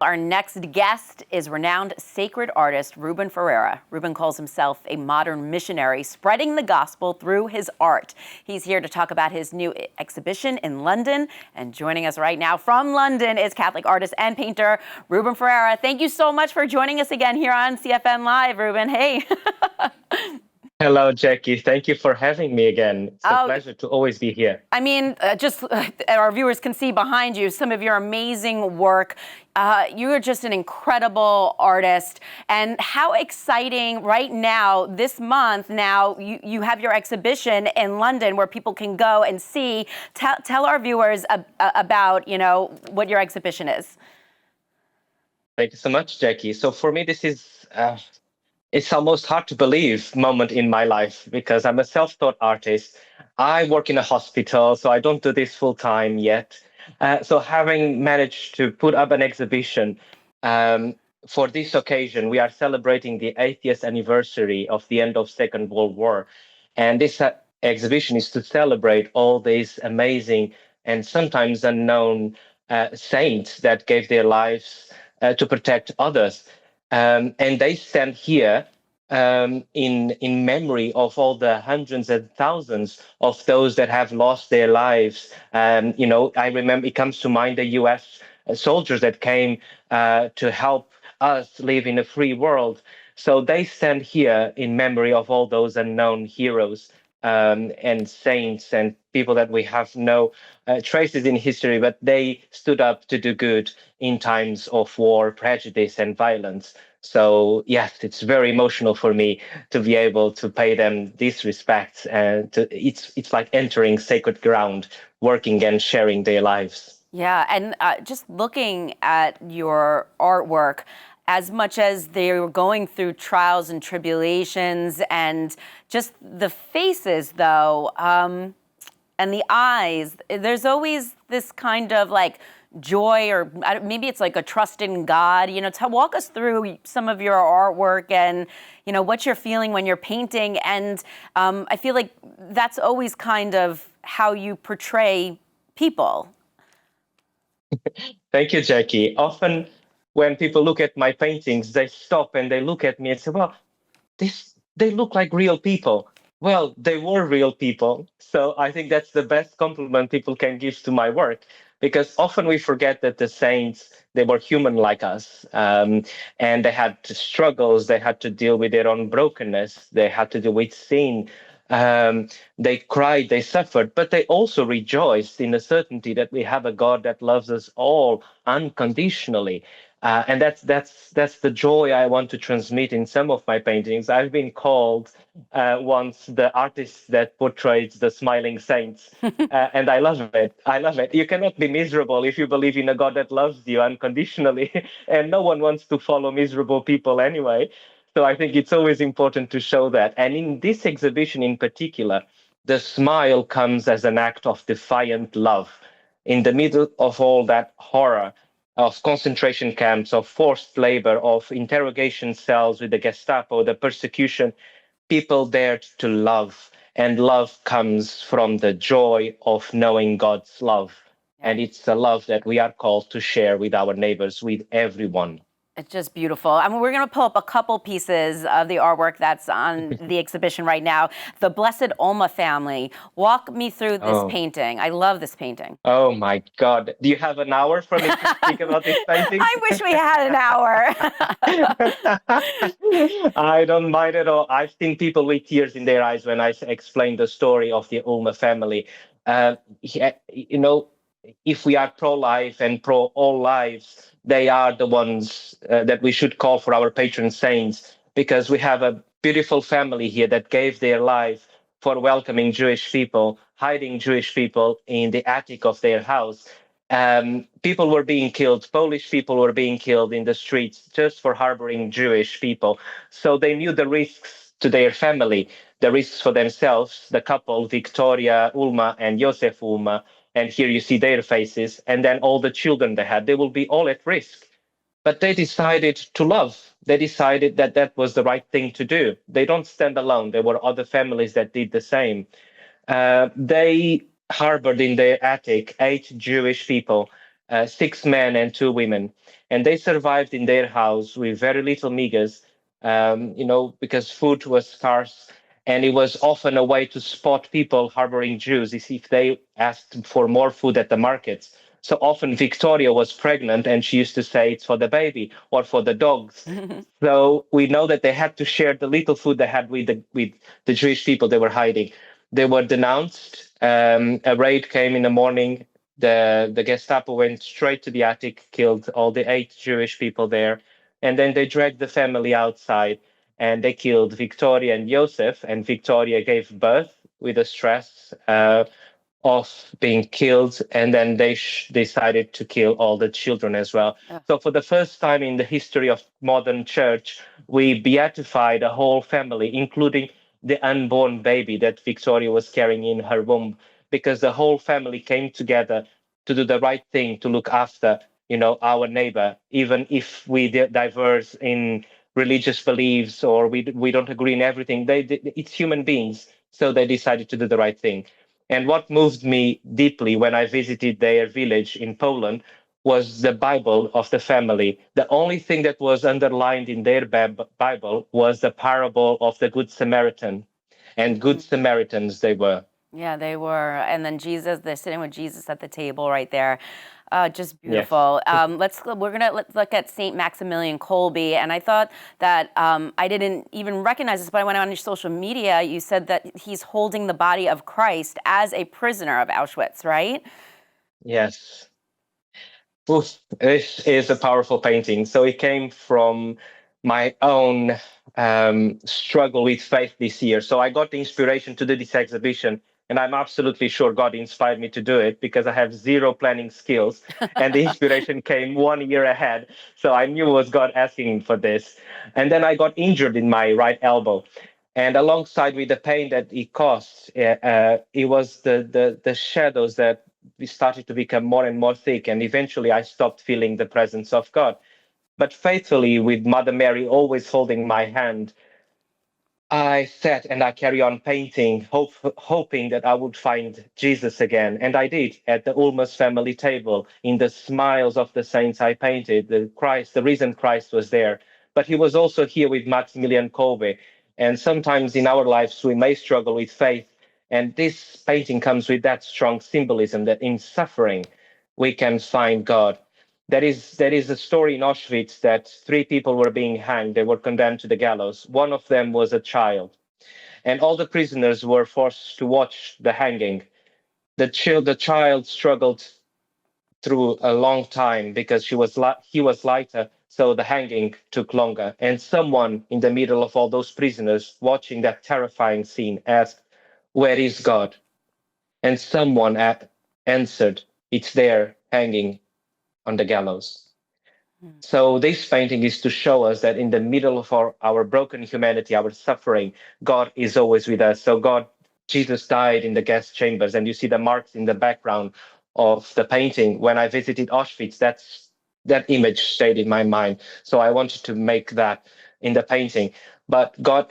Our next guest is renowned sacred artist Ruben Ferreira. Ruben calls himself a modern missionary, spreading the gospel through his art. He's here to talk about his new exhibition in London. And joining us right now from London is Catholic artist and painter Ruben Ferreira. Thank you so much for joining us again here on CFN Live, Ruben. Hey. Hello, Jackie. Thank you for having me again. It's a pleasure to always be here. I mean, our viewers can see behind you some of your amazing work. You are just an incredible artist. And how exciting right now, this month now, you have your exhibition in London where people can go and see. Tell our viewers about, what your exhibition is. Thank you so much, Jackie. So for me, this is... it's almost hard to believe moment in my life because I'm a self-taught artist. I work in a hospital, so I don't do this full time yet. So having managed to put up an exhibition for this occasion, we are celebrating the 80th anniversary of the end of Second World War. And this exhibition is to celebrate all these amazing and sometimes unknown saints that gave their lives to protect others. And they stand here in memory of all the hundreds and thousands of those that have lost their lives. I remember it comes to mind the US soldiers that came to help us live in a free world. So they stand here in memory of all those unknown heroes and saints and people that we have no traces in history, but they stood up to do good in times of war, prejudice, and violence. So yes, it's very emotional for me to be able to pay them this respect, and it's like entering sacred ground, working and sharing their lives. Yeah, and just looking at your artwork, as much as they were going through trials and tribulations, and just the faces, though, and the eyes, there's always this kind of like joy, or maybe it's like a trust in God. Walk us through some of your artwork and, what you're feeling when you're painting. And I feel like that's always kind of how you portray people. Thank you, Jackie. Often when people look at my paintings, they stop and they look at me and say, well, they look like real people. Well, they were real people. So I think that's the best compliment people can give to my work, because often we forget that the saints, they were human like us. And they had struggles. They had to deal with their own brokenness. They had to deal with sin. They cried, they suffered, but they also rejoiced in the certainty that we have a God that loves us all unconditionally. And that's the joy I want to transmit in some of my paintings. I've been called once the artist that portrays the smiling saints, and I love it. I love it. You cannot be miserable if you believe in a God that loves you unconditionally, and no one wants to follow miserable people anyway. So I think it's always important to show that. And in this exhibition in particular, the smile comes as an act of defiant love. In the middle of all that horror, of concentration camps, of forced labor, of interrogation cells with the Gestapo, the persecution, people dared to love. And love comes from the joy of knowing God's love. And it's a love that we are called to share with our neighbors, with everyone. It's just beautiful. I mean, we're going to pull up a couple pieces of the artwork that's on the exhibition right now. The Blessed Olma family. Walk me through this painting. I love this painting. Oh my God. Do you have an hour for me to speak about this painting? I wish we had an hour. I don't mind at all. I've seen people with tears in their eyes when I explain the story of the Olma family. If we are pro-life and pro-all lives, they are the ones that we should call for our patron saints, because we have a beautiful family here that gave their life for welcoming Jewish people, hiding Jewish people in the attic of their house. People were being killed. Polish people were being killed in the streets just for harboring Jewish people. So they knew the risks to their family, the risks for themselves, the couple, Victoria Ulma and Josef Ulma. And here you see their faces, and then all the children they had, they will be all at risk. But they decided to love. They decided that that was the right thing to do. They don't stand alone. There were other families that did the same. They harbored in their attic 8 Jewish people six men and two women, and they survived in their house with very little meagres, because food was scarce, and it was often a way to spot people harboring Jews is if they asked for more food at the markets. So often Victoria was pregnant, and she used to say it's for the baby or for the dogs. So we know that they had to share the little food they had with the Jewish people they were hiding. They were denounced. A raid came in the morning. The Gestapo went straight to the attic, killed all the eight Jewish people there, and then they dragged the family outside and they killed Victoria and Joseph. And Victoria gave birth with the stress of being killed, and then they decided to kill all the children as well. Ugh. So, for the first time in the history of modern church, we beatified a whole family, including the unborn baby that Victoria was carrying in her womb, because the whole family came together to do the right thing, to look after, our neighbor, even if we diverse in religious beliefs or we don't agree in everything. It's human beings, so they decided to do the right thing. And what moved me deeply when I visited their village in Poland was the Bible of the family. The only thing that was underlined in their Bible was the parable of the Good Samaritan. And good Samaritans they were. Yeah, they were. And then Jesus, they're sitting with Jesus at the table right there. Just Yes. beautiful. Let's look at Saint Maximilian Kolbe, and I thought that I didn't even recognize this, but I went on your social media. You said that he's holding the body of Christ as a prisoner of Auschwitz, right? Yes. Oof, this is a powerful painting. So it came from my own struggle with faith this year. So I got the inspiration to do this exhibition, and I'm absolutely sure God inspired me to do it because I have zero planning skills, and the inspiration came 1 year ahead. So I knew it was God asking for this. And then I got injured in my right elbow. And alongside with the pain that it caused, it was the shadows that we started to become more and more thick, and eventually I stopped feeling the presence of God. But faithfully, with Mother Mary always holding my hand, I sat and I carry on painting, hoping that I would find Jesus again. And I did at the Ulmus family table. In the smiles of the saints I painted, the risen Christ was there. But he was also here with Maximilian Kolbe. And sometimes in our lives, we may struggle with faith. And this painting comes with that strong symbolism that in suffering, we can find God. There is a story in Auschwitz that three people were being hanged. They were condemned to the gallows. One of them was a child, and all the prisoners were forced to watch the hanging. The child struggled through a long time because he was lighter, so the hanging took longer. And someone in the middle of all those prisoners watching that terrifying scene asked, "Where is God?" And someone answered, "It's there, hanging on the gallows." So this painting is to show us that in the middle of our broken humanity, our suffering, God is always with us. So Jesus died in the gas chambers, and you see the marks in the background of the painting. When I visited Auschwitz, that image stayed in my mind. So I wanted to make that in the painting. But God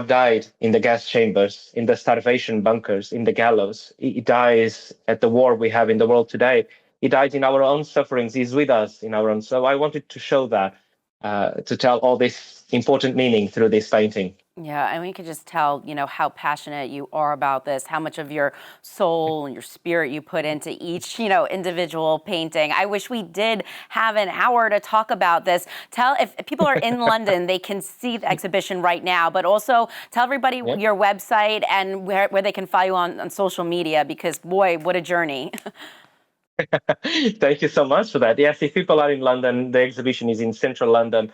died in the gas chambers, in the starvation bunkers, in the gallows. He dies at the war we have in the world today. He died in our own sufferings. He's with us in our own. So I wanted to show that, to tell all this important meaning through this painting. Yeah, and we could just tell, how passionate you are about this, how much of your soul and your spirit you put into each, individual painting. I wish we did have an hour to talk about this. If people are in London, they can see the exhibition right now, but also tell everybody Yeah. your website and where they can follow you on social media, because boy, what a journey. Thank you so much for that. Yes, if people are in London, the exhibition is in central London,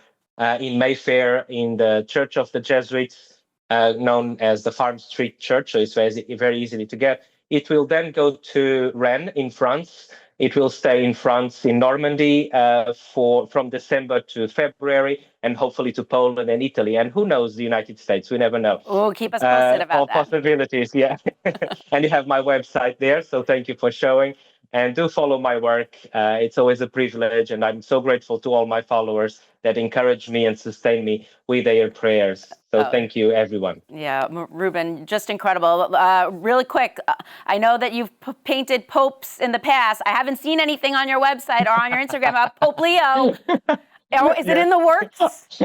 in Mayfair, in the Church of the Jesuits, known as the Farm Street Church. So it's very easily to get. It will then go to Rennes in France. It will stay in France, in Normandy, from December to February, and hopefully to Poland and Italy. And who knows, the United States? We never know. Oh, keep us posted about All that. possibilities, yeah. And you have my website there, so thank you for showing. and do follow my work. It's always a privilege, and I'm so grateful to all my followers that encourage me and sustain me with their prayers. So thank you, everyone. Yeah, Ruben, just incredible. Really quick, I know that you've painted popes in the past. I haven't seen anything on your website or on your Instagram about Pope Leo. Oh, is it in the works?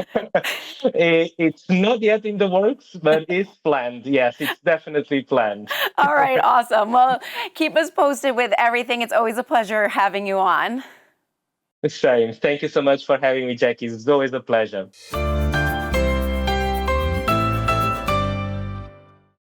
It's not yet in the works, but it's planned. Yes, it's definitely planned. All right, awesome. Well, keep us posted with everything. It's always a pleasure having you on. Same. Thank you so much for having me, Jackie. It's always a pleasure.